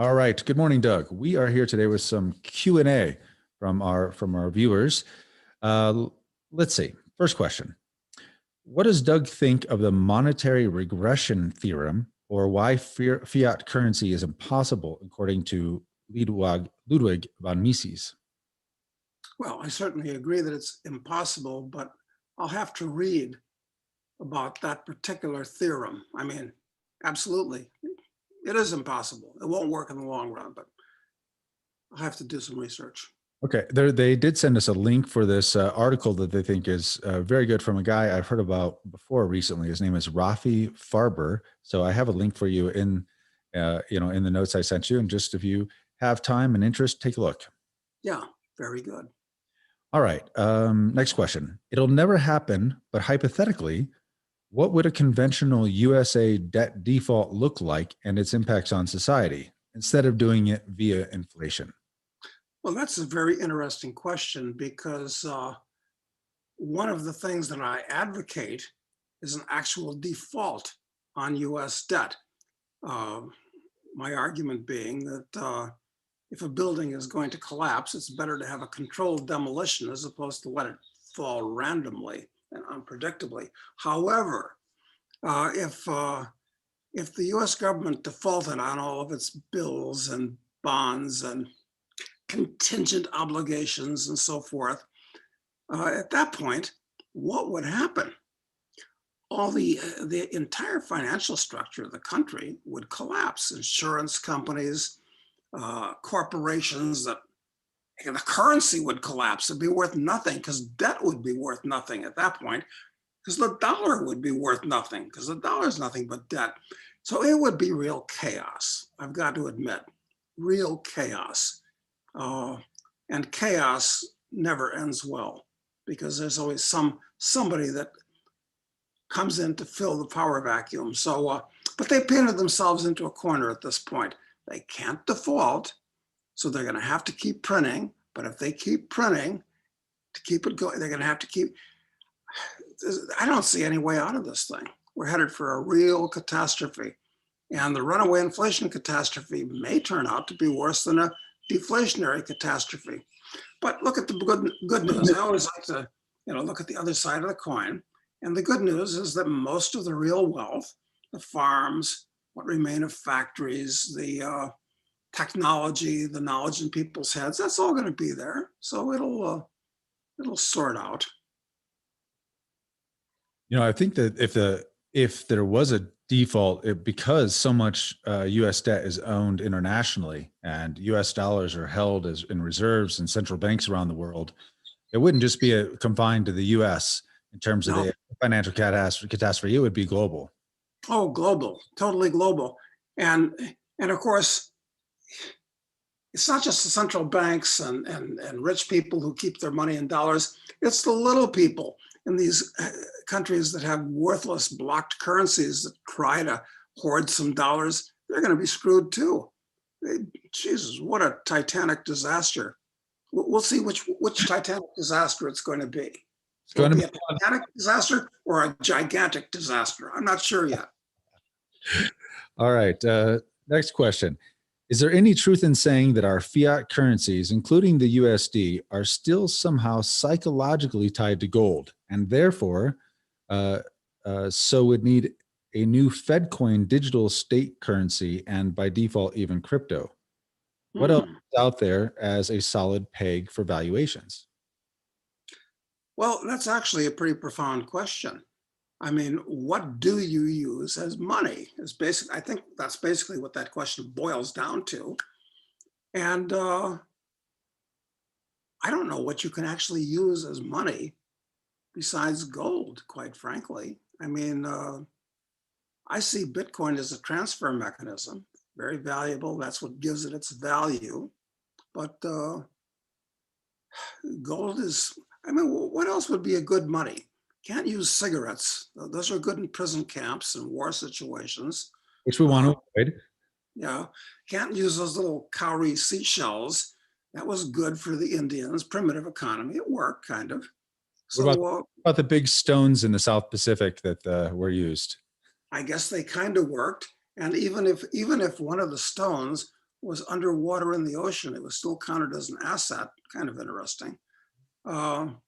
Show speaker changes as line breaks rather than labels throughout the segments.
All right. Good morning, Doug. We are here today with some Q&A from our viewers. Let's see. First question. What does Doug think of the monetary regression theorem, or why fiat currency is impossible according to Ludwig von Mises?
Well, I certainly agree that it's impossible, but I'll have to read about that particular theorem. I mean, absolutely, it is impossible. It won't work in the long run, but I'll have to do some research.
Okay, they did send us a link for this article that they think is very good from a guy I've heard about before recently. His name is Rafi Farber. So I have a link for you in the notes I sent you, and just if you have time and interest, take a look.
Yeah, very good.
All right. Next question. It'll never happen, but hypothetically, what would a conventional USA debt default look like and its impacts on society instead of doing it via inflation?
Well, that's a very interesting question because one of the things that I advocate is an actual default on US debt. My argument being that if a building is going to collapse, it's better to have a controlled demolition as opposed to let it fall randomly and unpredictably. However, if the US government defaulted on all of its bills and bonds and contingent obligations and so forth, at that point, what would happen? The entire financial structure of the country would collapse. Insurance companies, corporations, that the currency would collapse. It'd be worth nothing because debt would be worth nothing at that point, because the dollar would be worth nothing because the dollar is nothing but debt. So it would be real chaos. I've got to admit, real chaos. And chaos never ends well because there's always somebody that comes in to fill the power vacuum. So, but they painted themselves into a corner at this point. They can't default, so they're going to have to keep printing. But if they keep printing to keep it going, they're going to have to keep. I don't see any way out of this thing. We're headed for a real catastrophe, and the runaway inflation catastrophe may turn out to be worse than a deflationary catastrophe. But look at the good news. I always like to, look at the other side of the coin. And the good news is that most of the real wealth, the farms, what remain of factories, the technology, the knowledge in people's heads, that's all going to be there. So it'll sort out.
I think that if there was a default, because so much U.S. debt is owned internationally and U.S. dollars are held as in reserves in central banks around the world, it wouldn't just be confined to the U.S. in terms of the financial catastrophe. It would be global.
Oh, global, totally global. And of course, it's not just the central banks and rich people who keep their money in dollars. It's the little people in these countries that have worthless blocked currencies that try to hoard some dollars. They're going to be screwed too. Jesus, what a titanic disaster. We'll see which titanic disaster it's going to be. It's going to be a titanic disaster or a gigantic disaster. I'm not sure yet.
All right. Next question. Is there any truth in saying that our fiat currencies, including the USD, are still somehow psychologically tied to gold, and therefore so would need a new Fed coin digital state currency and by default even crypto? What else is out there as a solid peg for valuations?
Well, that's actually a pretty profound question. I mean, what do you use as money? I think that's basically what that question boils down to. And I don't know what you can actually use as money besides gold, quite frankly. I mean, I see Bitcoin as a transfer mechanism, very valuable. That's what gives it its value. But gold is, I mean, what else would be a good money? Can't use cigarettes. Those are good in prison camps and war situations.
Which we want to avoid.
Yeah, can't use those little cowrie seashells. That was good for the Indians, primitive economy. It worked, kind of. So
what about the big stones in the South Pacific that were used?
I guess they kind of worked. And even if one of the stones was underwater in the ocean, it was still counted as an asset. Kind of interesting. Um,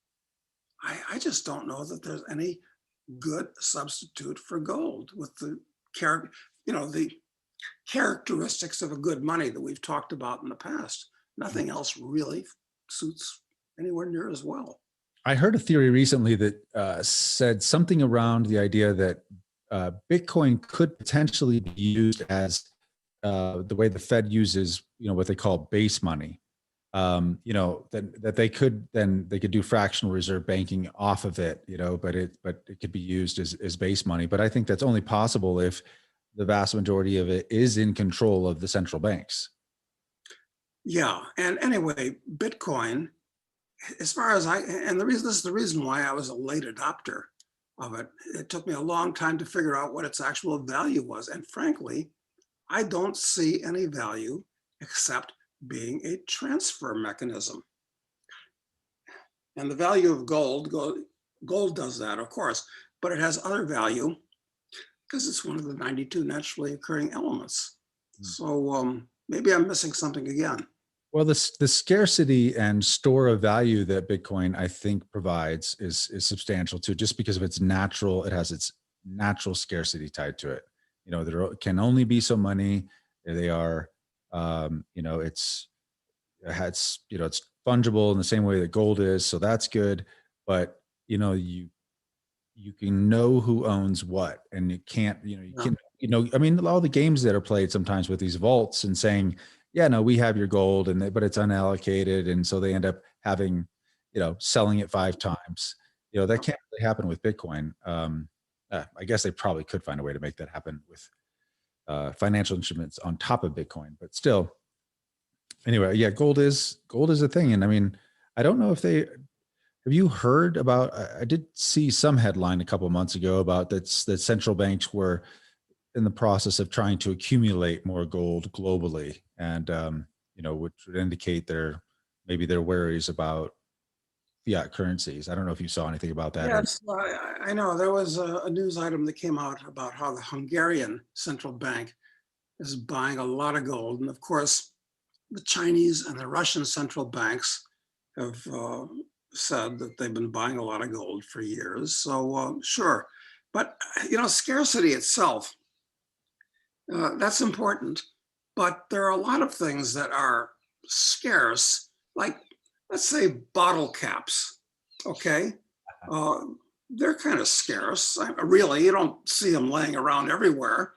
I just don't know that there's any good substitute for gold with the character, the characteristics of a good money that we've talked about in the past. Nothing else really suits anywhere near as well.
I heard a theory recently that said something around the idea that Bitcoin could potentially be used as the way the Fed uses, what they call base money. That they could do fractional reserve banking off of it, but it could be used as base money. But I think that's only possible if the vast majority of it is in control of the central banks.
Yeah. And anyway, Bitcoin, as far as this is the reason why I was a late adopter of it. It took me a long time to figure out what its actual value was. And frankly, I don't see any value except being a transfer mechanism. And the value of gold does that, of course, but it has other value because it's one of the 92 naturally occurring elements. So maybe I'm missing something again.
Well, the scarcity and store of value that Bitcoin, I think, provides is substantial too, just because of it has its natural scarcity tied to it. There can only be so many. They are, it's fungible in the same way that gold is, so that's good. But you can know who owns what, and you can't, I mean, all the games that are played sometimes with these vaults and saying, yeah, no, we have your gold, but it's unallocated, and so they end up having, selling it 5 times. That can't really happen with Bitcoin. I guess they probably could find a way to make that happen with financial instruments on top of Bitcoin, but still. Anyway, yeah, gold is a thing, and I mean, I don't know if have you heard about? I did see some headline a couple of months ago about that central banks were in the process of trying to accumulate more gold globally, and which would indicate maybe their worries about fiat currencies. I don't know if you saw anything about that.
Yes, I know there was a news item that came out about how the Hungarian central bank is buying a lot of gold, and of course, the Chinese and the Russian central banks have said that they've been buying a lot of gold for years. So sure, but scarcity itself, that's important. But there are a lot of things that are scarce, like let's say bottle caps. Okay, they're kind of scarce. Really, you don't see them laying around everywhere.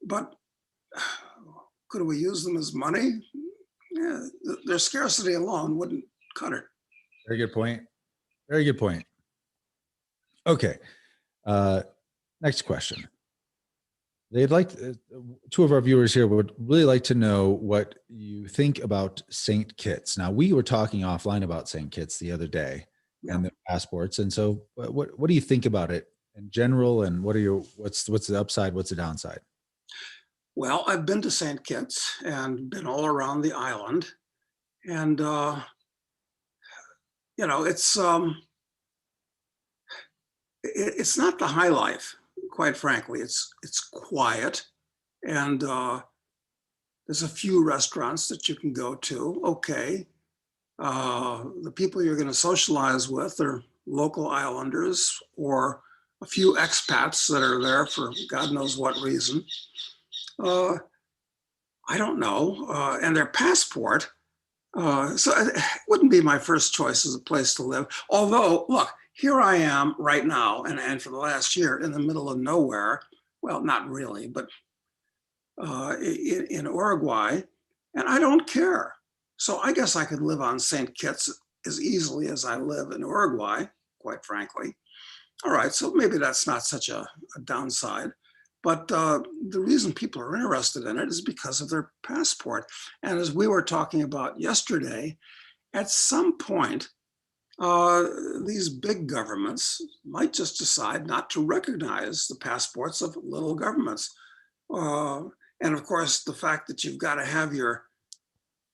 But could we use them as money? Yeah, their scarcity alone wouldn't cut it.
Very good point. Very good point. Okay. Next question. They'd like two of our viewers here would really like to know what you think about Saint Kitts. Now, we were talking offline about Saint Kitts the other day and the passports. And so what do you think about it in general? And what's the upside? What's the downside?
Well, I've been to Saint Kitts and been all around the island. And, it's not the high life, quite frankly. It's quiet, and there's a few restaurants that you can go to. Okay, the people you're going to socialize with are local islanders or a few expats that are there for God knows what reason. I don't know, and their passport. So it wouldn't be my first choice as a place to live. Although, look, here I am right now, and for the last year in the middle of nowhere. Well, not really, but in Uruguay, and I don't care. So I guess I could live on St. Kitts as easily as I live in Uruguay, quite frankly. All right, so maybe that's not such a downside. But the reason people are interested in it is because of their passport. And as we were talking about yesterday, at some point, these big governments might just decide not to recognize the passports of little governments. And of course, the fact that you've got to have your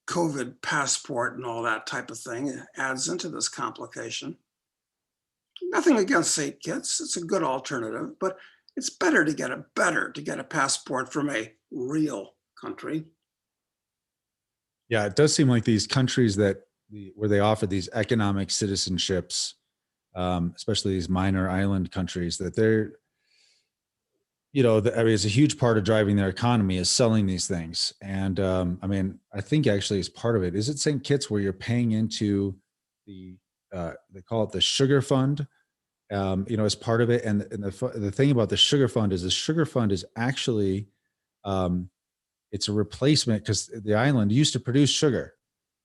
COVID passport and all that type of thing adds into this complication. Nothing against St. Kitts, it's a good alternative, but it's better to get a passport from a real country.
Yeah, it does seem like these countries where they offer these economic citizenships, especially these minor island countries, that they're, I mean, it's a huge part of driving their economy is selling these things. And I mean, I think actually as part of it, is it St. Kitts where you're paying into the, they call it the sugar fund, as part of it. And the thing about the sugar fund is the sugar fund is actually, um, it's a replacement because the island used to produce sugar,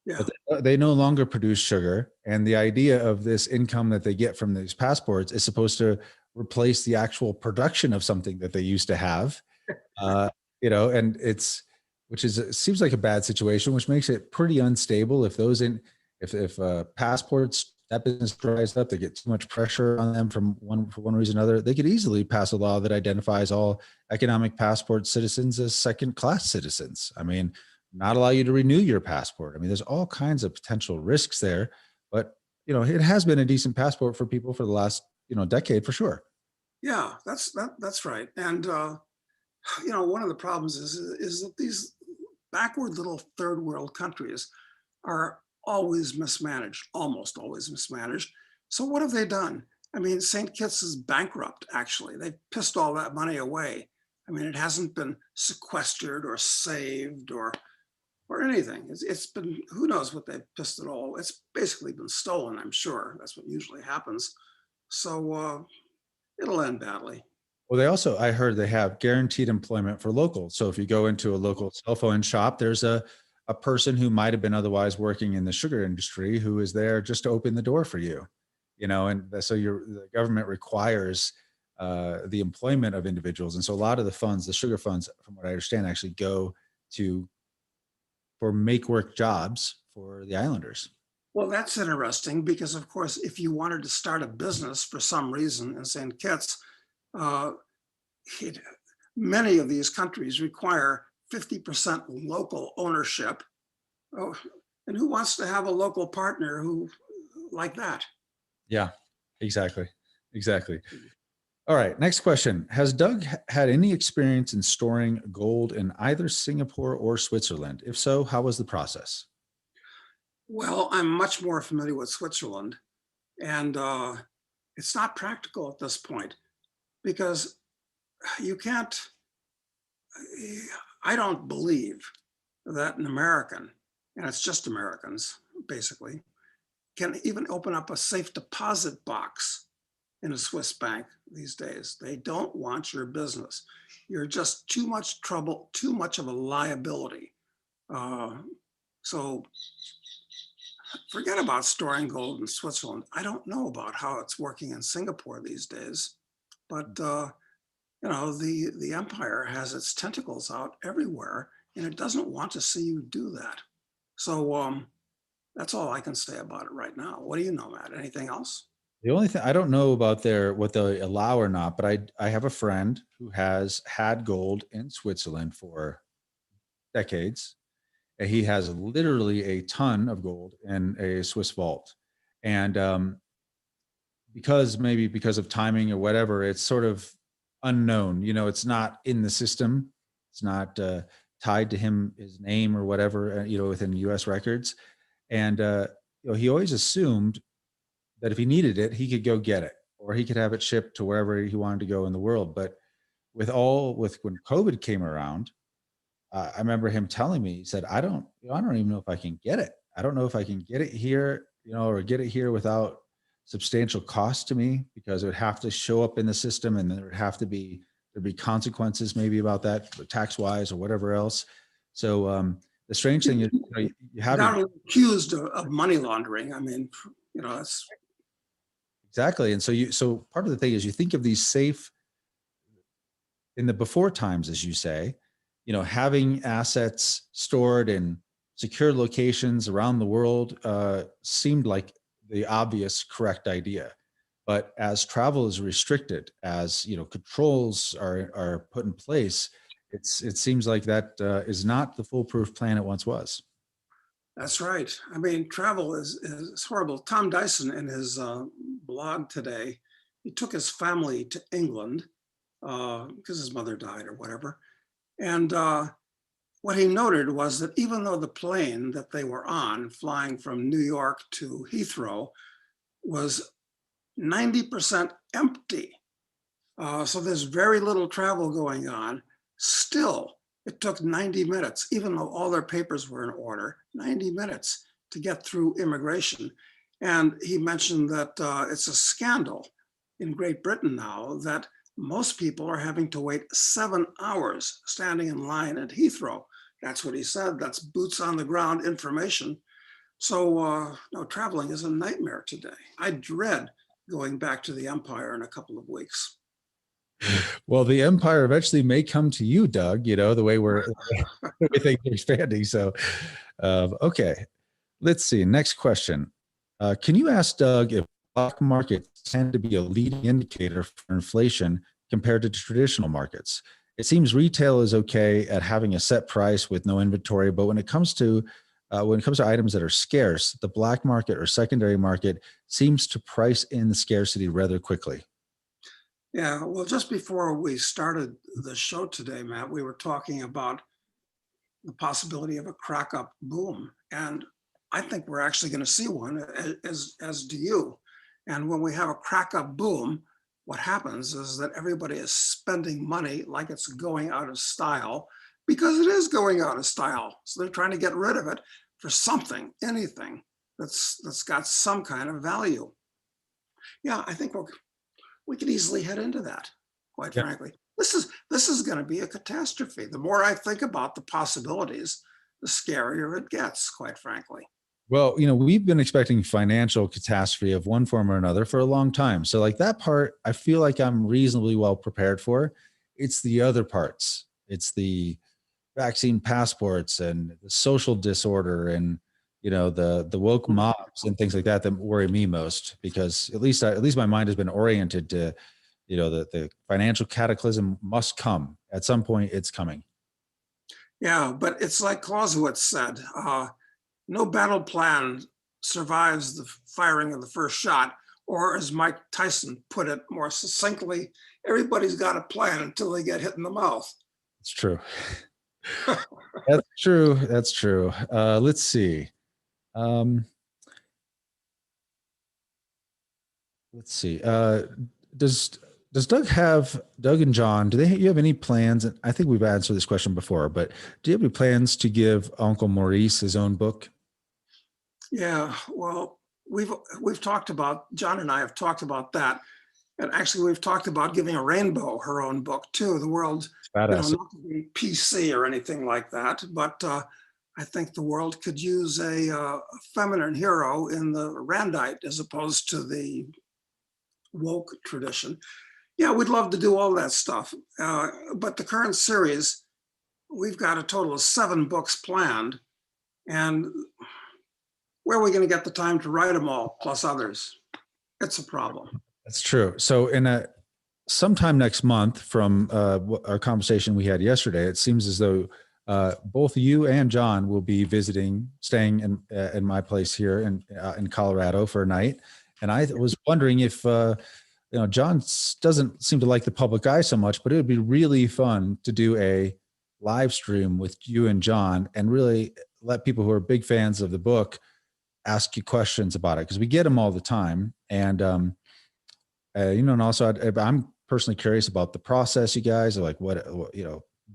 Yeah.
but they no longer produce sugar. And the idea of this income that they get from these passports is supposed to replace the actual production of something that they used to have. Uh, and which is, it seems like a bad situation, which makes it pretty unstable. If passports, that business dries up, they get too much pressure on them for one reason or another, they could easily pass a law that identifies all economic passport citizens as second class citizens. I mean, not allow you to renew your passport. I mean, there's all kinds of potential risks there, but it has been a decent passport for people for the last, decade for sure.
Yeah, that's right. And one of the problems is that these backward little third world countries are always mismanaged, almost always mismanaged. So what have they done? I mean, St. Kitts is bankrupt, actually. They've pissed all that money away. I mean, it hasn't been sequestered or saved or anything. It's been, who knows what they've pissed it all. It's basically been stolen, I'm sure. That's what usually happens. So it'll end badly.
Well, I heard they have guaranteed employment for locals. So if you go into a local cell phone shop, there's a person who might have been otherwise working in the sugar industry who is there just to open the door for you, and so the government requires the employment of individuals. And so a lot of the funds, the sugar funds, from what I understand, actually go to for make work jobs for the islanders.
Well, that's interesting because, of course, if you wanted to start a business for some reason in St. Kitts, uh, it, many of these countries require 50% local ownership. Oh, and who wants to have a local partner who like that?
Yeah, exactly. Exactly. All right. Next question. Has Doug had any experience in storing gold in either Singapore or Switzerland? If so, how was the process?
Well, I'm much more familiar with Switzerland, and it's not practical at this point because you can't. I don't believe that an American, and it's just Americans basically, can even open up a safe deposit box in a Swiss bank these days. They don't want your business. You're just too much trouble, too much of a liability. Uh, so forget about storing gold in Switzerland. I don't know about how it's working in Singapore these days, but the empire has its tentacles out everywhere, and it doesn't want to see you do that. So that's all I can say about it right now. What do you know, Matt? Anything else?
The only thing I don't know about what they allow or not, but I have a friend who has had gold in Switzerland for decades. And he has literally a ton of gold in a Swiss vault. And because of timing or whatever, it's sort of unknown. It's not in the system. It's not tied to his name or whatever. Within U.S. records, and he always assumed that if he needed it, he could go get it, or he could have it shipped to wherever he wanted to go in the world. But with when COVID came around, I remember him telling me, he said, I don't even know if I can get it. I don't know if I can get it here, or get it here without substantial cost to me, because it would have to show up in the system, and there'd be consequences maybe about that, tax wise or whatever else. So the strange thing is, you have
Not accused of money laundering. I mean, it's
exactly. And so part of the thing is, you think of these safe in the before times, as you say, having assets stored in secure locations around the world seemed like the obvious correct idea. But as travel is restricted, as controls are put in place, it seems like that is not the foolproof plan it once was.
That's right. I mean, travel is horrible. Tom Dyson, in his blog today, he took his family to England because his mother died or whatever. And what he noted was that even though the plane that they were on, flying from New York to Heathrow, was 90% empty, so there's very little travel going on, still it took 90 minutes, even though all their papers were in order, 90 minutes to get through immigration. And he mentioned that it's a scandal in Great Britain now that most people are having to wait 7 hours standing in line at Heathrow. That's what he said. That's boots on the ground information. So no, traveling is a nightmare today. I dread going back to the empire in a couple of weeks.
Well, the empire eventually may come to you, Doug, you know, the way we think we're expanding. So, okay, let's see. Next question. Can you ask Doug if black markets tend to be a leading indicator for inflation compared to traditional markets? It seems retail is okay at having a set price with no inventory, but when it comes to items that are scarce, the black market or secondary market seems to price in the scarcity rather quickly.
Yeah, well, just before we started the show today, Matt, we were talking about the possibility of a crack up boom. And I think we're actually going to see one, as do you. And when we have a crack up boom, what happens is that everybody is spending money like it's going out of style, because it is going out of style. So they're trying to get rid of it for something, anything that's got some kind of value. Yeah, I think we could easily head into that, quite frankly. This is going to be a catastrophe. The more I think about the possibilities, the scarier it gets, quite frankly.
Well, you know, we've been expecting financial catastrophe of one form or another for a long time. So like that part, I feel like I'm reasonably well prepared for. It's the other parts. It's the vaccine passports and the social disorder and, you know, the woke mobs and things like that that worry me most, because at least my mind has been oriented to, you know, the financial cataclysm must come at some point. It's coming.
Yeah, but it's like Clausewitz said, no battle plan survives the firing of the first shot, or as Mike Tyson put it more succinctly, everybody's got a plan until they get hit in the mouth.
It's true. That's true. That's true. Let's see. Um, let's see. Does Doug and John, you have any plans? And I think we've answered this question before, but do you have any plans to give Uncle Maurice his own book?
Yeah, well, we've talked about, John and I have talked about that. And actually, we've talked about giving a Rainbow her own book too. The world, not to be PC or anything like that, but I think the world could use a feminine hero in the Randite as opposed to the woke tradition. Yeah, we'd love to do all that stuff. But the current series, we've got a total of 7 books planned. And where are we going to get the time to write them all, plus others? It's a problem.
That's true. So sometime next month from our conversation we had yesterday, it seems as though both you and John will be staying in my place here in Colorado for a night. And I was wondering if, John doesn't seem to like the public eye so much, but it would be really fun to do a live stream with you and John and really let people who are big fans of the book ask you questions about it, because we get them all the time. And, and also I'm personally curious about the process. You guys are like, what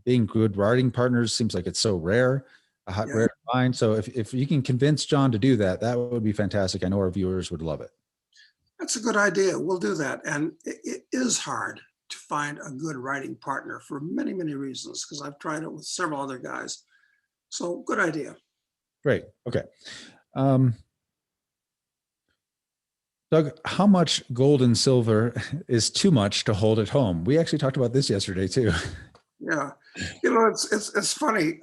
being good writing partners seems like it's so rare to find. So if you can convince John to do that, that would be fantastic. I know our viewers would love it.
That's a good idea. We'll do that. And it is hard to find a good writing partner for many, many reasons, because I've tried it with several other guys. So good idea.
Great. Okay. Doug, how much gold and silver is too much to hold at home? We actually talked about this yesterday too.
Yeah, it's funny.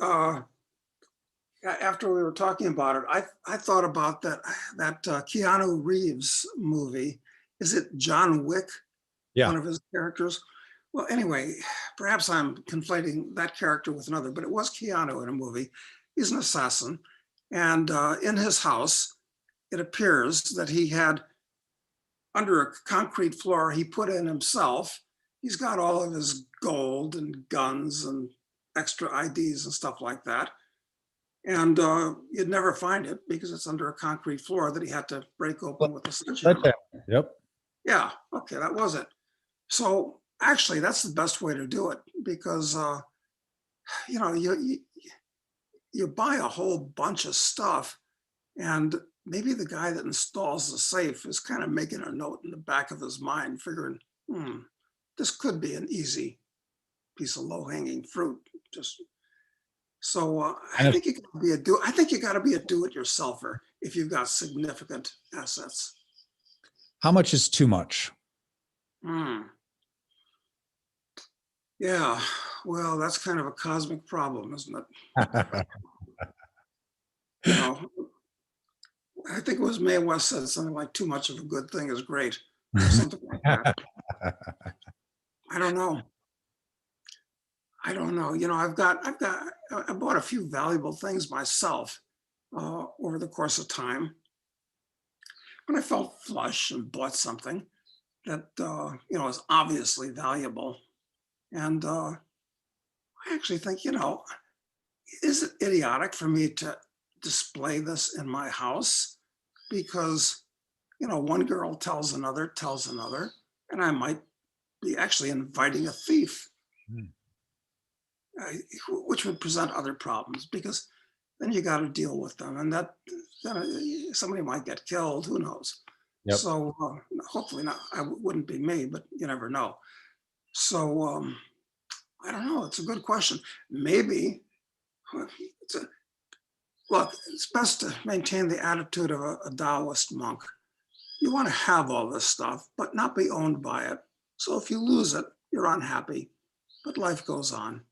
After we were talking about it, I thought about that Keanu Reeves movie. Is it John Wick?
Yeah.
One of his characters. Well, anyway, perhaps I'm conflating that character with another, but it was Keanu in a movie. He's an assassin, and in his house, it appears that he had, under a concrete floor he put in himself, he's got all of his gold and guns and extra IDs and stuff like that. And you'd never find it because it's under a concrete floor that he had to break open with a sledgehammer.
Yep.
Yeah, okay, that was it. So actually, that's the best way to do it because you know you buy a whole bunch of stuff, and maybe the guy that installs the safe is kind of making a note in the back of his mind, figuring, this could be an easy piece of low-hanging fruit. Just so I
And
think you got to be a do. I think you got to be a do-it-yourselfer if you've got significant assets.
how much is too much?
Yeah, well, that's kind of a cosmic problem, isn't it? You know, I think it was Mae West said something like too much of a good thing is great, or something like that. I don't know. I don't know. You know, I bought a few valuable things myself over the course of time. When I felt flush and bought something that, you know, is obviously valuable. And I actually think, you know, is it idiotic for me to display this in my house? Because, you know, one girl tells another, and I might be actually inviting a thief, which would present other problems because then you got to deal with them, and that somebody might get killed. Who knows?
Yep.
So hopefully not. I wouldn't be me, but you never know. So I don't know. It's a good question. Maybe look. It's best to maintain the attitude of a Taoist monk. You want to have all this stuff, but not be owned by it. So if you lose it, you're unhappy, but life goes on.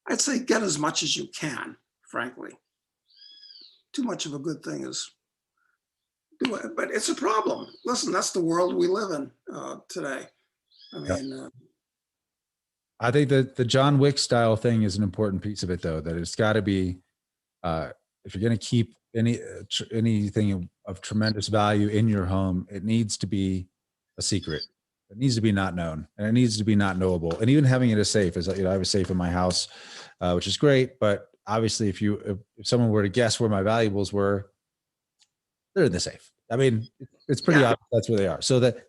I'd say get as much as you can, frankly. Too much of a good thing is do it, but it's a problem. Listen, that's the world we live in today. I mean,
I think that the John Wick style thing is an important piece of it, though, that it's got to be, if you're going to keep anything of tremendous value in your home, it needs to be a secret. It needs to be not known, and it needs to be not knowable. And even having it as safe, is, you know, I have a safe in my house, which is great. But obviously, if someone were to guess where my valuables were, they're in the safe. I mean, it's pretty obvious that's where they are. So that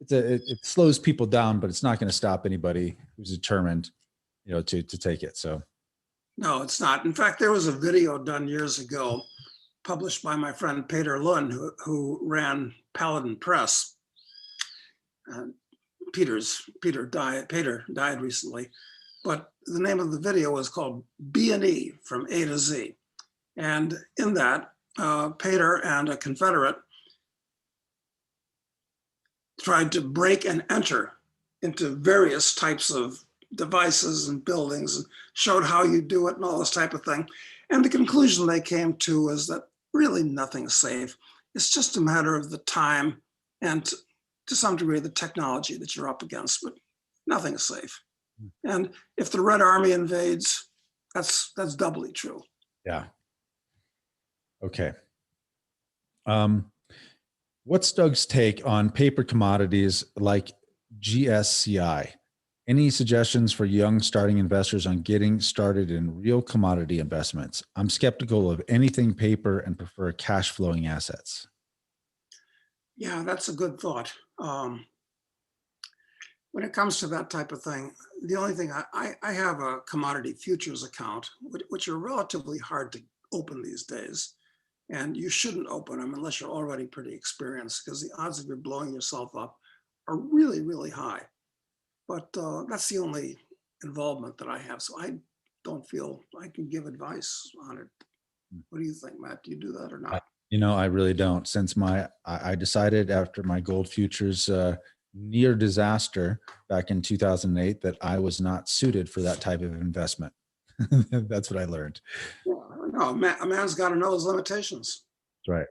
it slows people down, but it's not going to stop anybody who's determined, you know, to take it. So.
No, it's not. In fact, there was a video done years ago, published by my friend Peter Lund, who ran Paladin Press. Peter died recently, but the name of the video was called B&E, from A to Z. And in that, Peter and a Confederate tried to break and enter into various types of devices and buildings and showed how you do it and all this type of thing. And the conclusion they came to is that really nothing's safe. It's just a matter of the time and to some degree the technology that you're up against, but nothing is safe. And if the Red Army invades, that's doubly true.
Yeah. Okay. What's Doug's take on paper commodities like GSCI? Any suggestions for young starting investors on getting started in real commodity investments? I'm skeptical of anything paper and prefer cash flowing assets.
Yeah, that's a good thought. When it comes to that type of thing, the only thing I have a commodity futures account, which are relatively hard to open these days. And you shouldn't open them unless you're already pretty experienced, because the odds of you blowing yourself up are really, really high. But that's the only involvement that I have. So I don't feel I can give advice on it. What do you think, Matt? Do you do that or not?
You know, I really don't. Since I decided after my gold futures near disaster back in 2008 that I was not suited for that type of investment. That's what I learned.
No, a man's got to know his limitations.
That's right.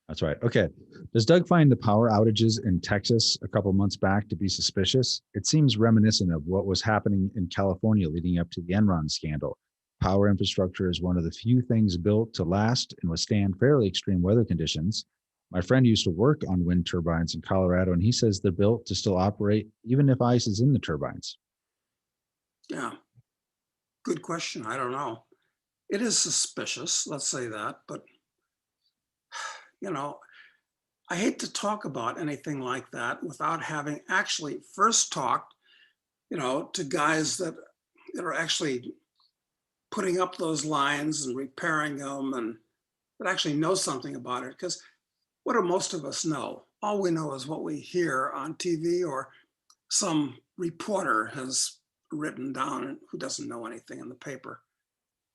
That's right. Okay. Does Doug find the power outages in Texas a couple months back to be suspicious? It seems reminiscent of what was happening in California leading up to the Enron scandal. Power infrastructure is one of the few things built to last and withstand fairly extreme weather conditions. My friend used to work on wind turbines in Colorado, and he says they're built to still operate even if ice is in the turbines.
Yeah, good question. I don't know. It is suspicious, let's say that, but you know, I hate to talk about anything like that without having actually first talked, to guys that are actually putting up those lines and repairing them and that actually know something about it. Because what do most of us know? All we know is what we hear on TV or some reporter has written down who doesn't know anything in the paper.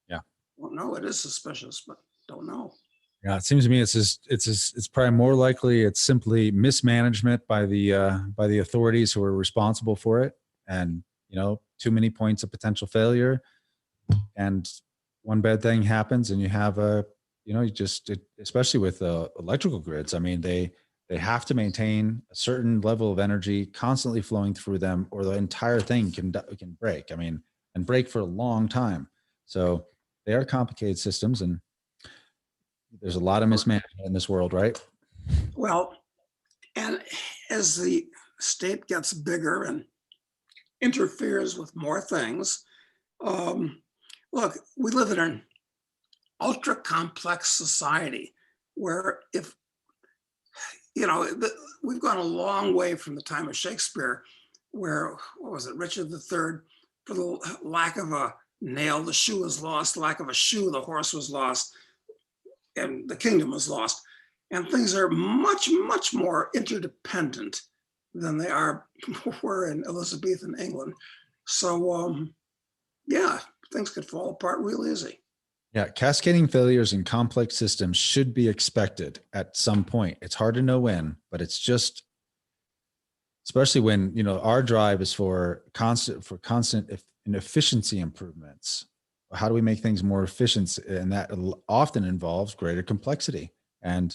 Yeah.
Well, no, it is suspicious, but don't know.
Yeah, it seems to me it's probably more likely it's simply mismanagement by the authorities who are responsible for it, and too many points of potential failure, and one bad thing happens, and you have especially with electrical grids. I mean, they have to maintain a certain level of energy constantly flowing through them, or the entire thing can break. I mean, and break for a long time. So they are complicated systems, and there's a lot of mismanagement in this world, right?
Well, and as the state gets bigger and interferes with more things, um, look, we live in an ultra complex society where if, we've gone a long way from the time of Shakespeare, where, what was it, Richard III, for the lack of a nail, the shoe was lost, lack of a shoe, the horse was lost, and the kingdom was lost. And things are much, much more interdependent than they were in Elizabethan England. So, yeah, things could fall apart real easy.
Yeah, cascading failures in complex systems should be expected at some point. It's hard to know when, but it's just, especially when our drive is for constant and efficiency improvements. How do we make things more efficient? And that often involves greater complexity. And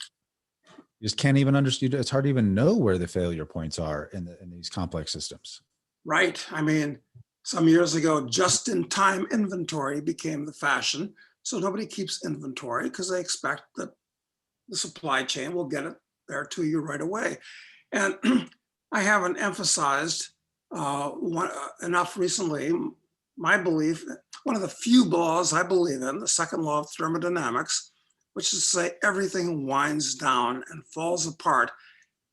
you just can't even understand. It's hard to even know where the failure points are in these complex systems.
Right. I mean, some years ago, just-in-time inventory became the fashion. So nobody keeps inventory because they expect that the supply chain will get it there to you right away. And I haven't emphasized enough recently my belief, one of the few laws I believe in, the second law of thermodynamics, which is to say everything winds down and falls apart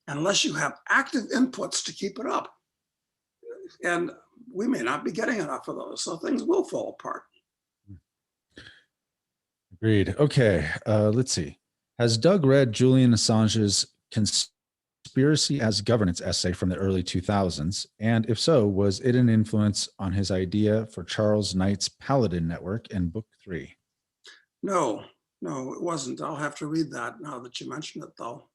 unless you have active inputs to keep it up. And we may not be getting enough of those, so things will fall apart.
Agreed. Okay, let's see. Has Doug read Julian Assange's Conspiracy as Governance essay from the early 2000s? And if so, was it an influence on his idea for Charles Knight's Paladin Network in Book 3?
No, it wasn't. I'll have to read that now that you mention it, though.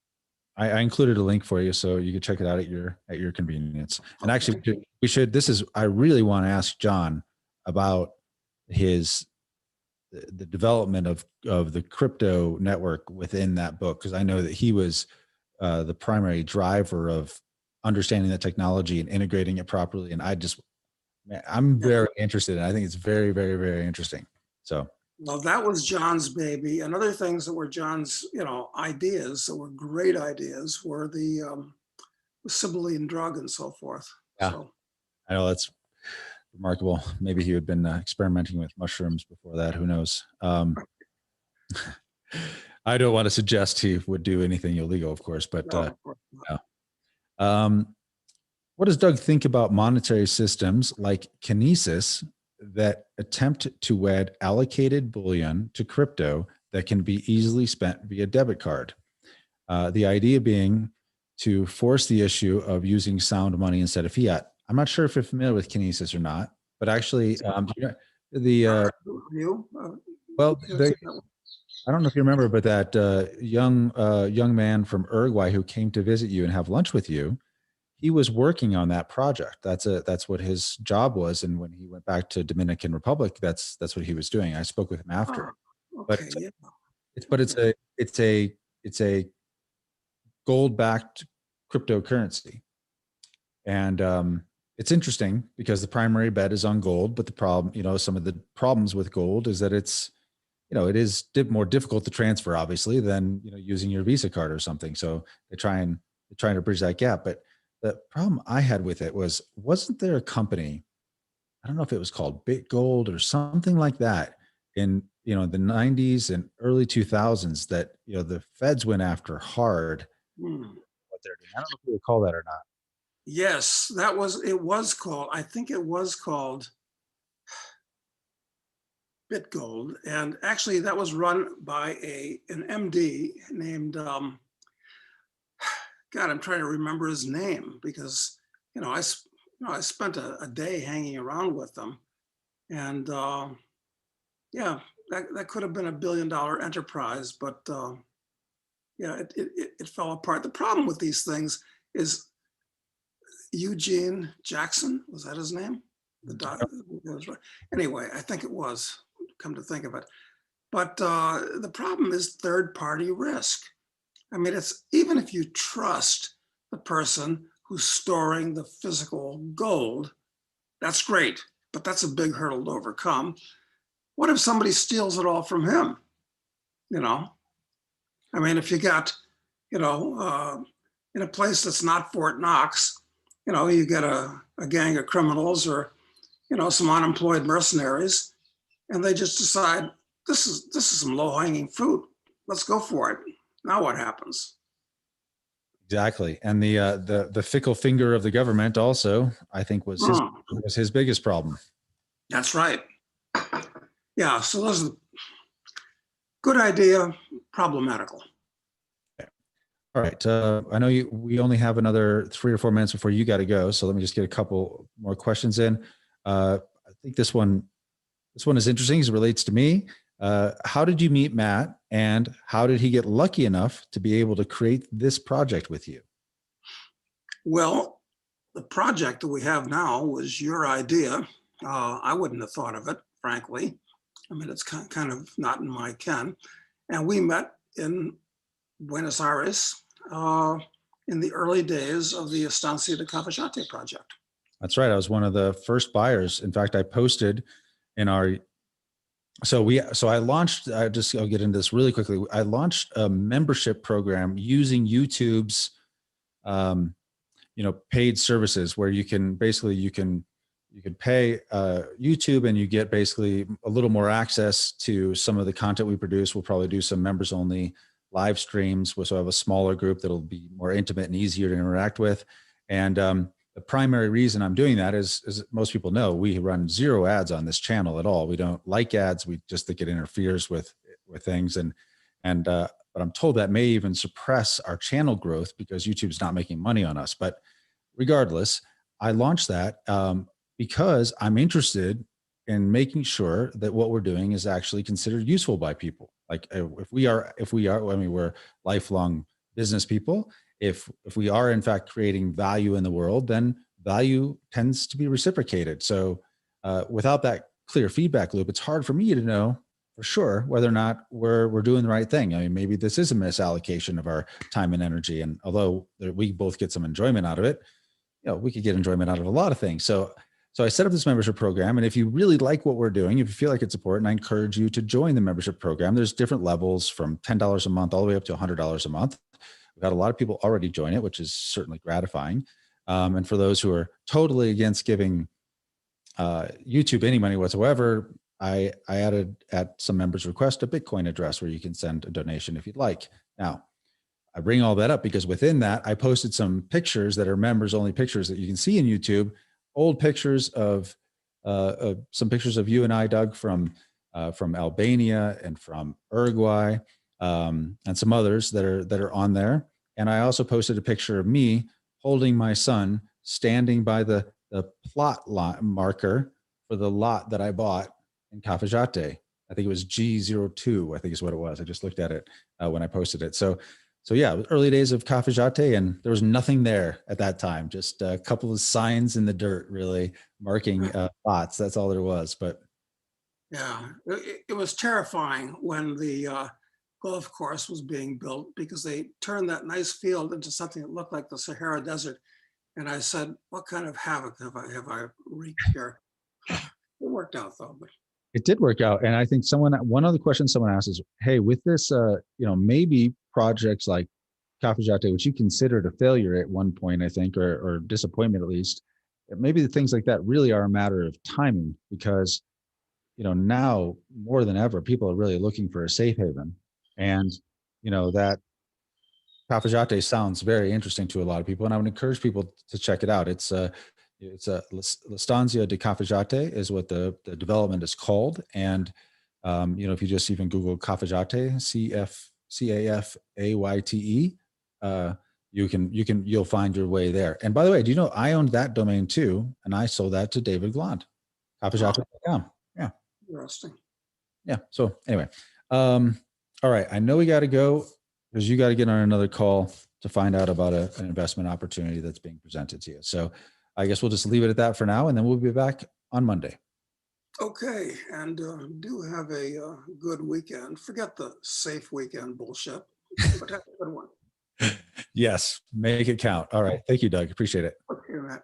I included a link for you so you can check it out at your convenience. And actually, we should. I really want to ask John about the development of the crypto network within that book, because I know that he was the primary driver of understanding the technology and integrating it properly. And I'm very interested, and I think it's very, very, very interesting. So.
Well, that was John's baby, and other things that were John's, ideas that were great ideas were the Sibylline drug and so forth.
Yeah,
so.
I know that's remarkable. Maybe he had been experimenting with mushrooms before that. Who knows? I don't want to suggest he would do anything illegal, of course, but
No.
what does Doug think about monetary systems like kinesis that attempt to wed allocated bullion to crypto that can be easily spent via debit card? The idea being to force the issue of using sound money instead of fiat. I'm not sure if you're familiar with kinesis or not, but actually, I don't know if you remember, but that young man from Uruguay who came to visit you and have lunch with you, he was working on that project. That's what his job was. And when he went back to Dominican Republic, that's what he was doing. I spoke with him after.
Okay,
It's a gold-backed cryptocurrency, and it's interesting because the primary bet is on gold. But the problem, some of the problems with gold is that it is more difficult to transfer, obviously, than using your Visa card or something. So they're trying to bridge that gap. But the problem I had with it wasn't there a company I don't know if it was called Bit Gold or something like that in, the 90s and early 2000s that, the feds went after hard
Hmm.
what they're doing. I don't know if you recall that or not.
Yes, it was called, I think it was called BitGold. And actually that was run by an MD named, God, I'm trying to remember his name because, I spent a day hanging around with them. And yeah, that could have been $1 billion enterprise, but yeah, it fell apart. The problem with these things is Eugene Jackson, was that his name? The doc, anyway, I think it was, come to think of it. But the problem is third party risk. I mean, it's even if you trust the person who's storing the physical gold, that's great, but that's a big hurdle to overcome. What if somebody steals it all from him? You know, I mean, if you got, in a place that's not Fort Knox, you get a gang of criminals or, some unemployed mercenaries, and they just decide this is some low hanging fruit. Let's go for it. Now what happens?
Exactly. And the fickle finger of the government also, I think, was
Hmm,
his biggest problem.
that's right. Yeah. So those are good idea, problematical.
All right. I know we only have another 3 or 4 minutes before you got to go. So let me just get a couple more questions in. I think this one is interesting because it relates to me. How did you meet Matt, and how did he get lucky enough to be able to create this project with you?
Well, the project that we have now was your idea. I wouldn't have thought of it, frankly. I mean, it's kind of not in my ken. And we met in Buenos Aires in the early days of the Estancia de Cafayate project.
That's right. I was one of the first buyers. In fact, I posted in our so I launched, I'll get into this really quickly. I launched a membership program using YouTube's paid services where you can pay YouTube, and you get basically a little more access to some of the content we produce. We'll probably do some members only live streams, so I have a smaller group that'll be more intimate and easier to interact with. And the primary reason I'm doing that is most people know we run zero ads on this channel at all. We don't like ads. We just think it interferes with things. But I'm told that may even suppress our channel growth because YouTube's not making money on us. But regardless, I launched that because I'm interested in making sure that what we're doing is actually considered useful by people. Like if we are, I mean, we're lifelong business people. If we are in fact creating value in the world, then value tends to be reciprocated. So without that clear feedback loop, it's hard for me to know for sure whether or not we're doing the right thing. I mean, maybe this is a misallocation of our time and energy. And although we both get some enjoyment out of it, we could get enjoyment out of a lot of things. So I set up this membership program. And if you really like what we're doing, if you feel like it's important, I encourage you to join the membership program. There's different levels from $10 a month all the way up to $100 a month. We've got a lot of people already join it, which is certainly gratifying. And for those who are totally against giving YouTube any money whatsoever, I added at some members' request a Bitcoin address where you can send a donation if you'd like. Now, I bring all that up because within that, I posted some pictures that are members only pictures that you can see in YouTube, old pictures of some pictures of you and I, Doug, from Albania and from Uruguay, and some others that are on there. And I also posted a picture of me holding my son standing by the plot lot marker for the lot that I bought in Cafayate. I think it was G02, I think is what it was. I just looked at it when I posted it. So yeah, early days of Cafayate, and there was nothing there at that time. Just a couple of signs in the dirt, really marking lots. That's all there was. But
Yeah, it was terrifying when the golf course was being built because they turned that nice field into something that looked like the Sahara Desert. And I said, what kind of havoc have I wreaked here? It worked out though. But
it did work out. And I think one other question someone asked is, hey, with this, maybe projects like Cafayate, which you considered a failure at one point, I think, or disappointment at least, maybe the things like that really are a matter of timing, because now more than ever, people are really looking for a safe haven. And that Cafajate sounds very interesting to a lot of people, and I would encourage people to check it out. It's L'Estancia de Cafajate is what the development is called. And if you just even Google Cafajate, CAFAYTE, you'll find your way there. And by the way, do you know I owned that domain too, and I sold that to David Gland, cafajate.com. Yeah.
Interesting.
Yeah. So anyway, all right. I know we got to go because you got to get on another call to find out about an investment opportunity that's being presented to you. So I guess we'll just leave it at that for now, and then we'll be back on Monday.
Okay, and do have a good weekend. Forget the safe weekend bullshit, but have a good one.
Yes, make it count. All right. Thank you, Doug. Appreciate it.
Okay, Matt.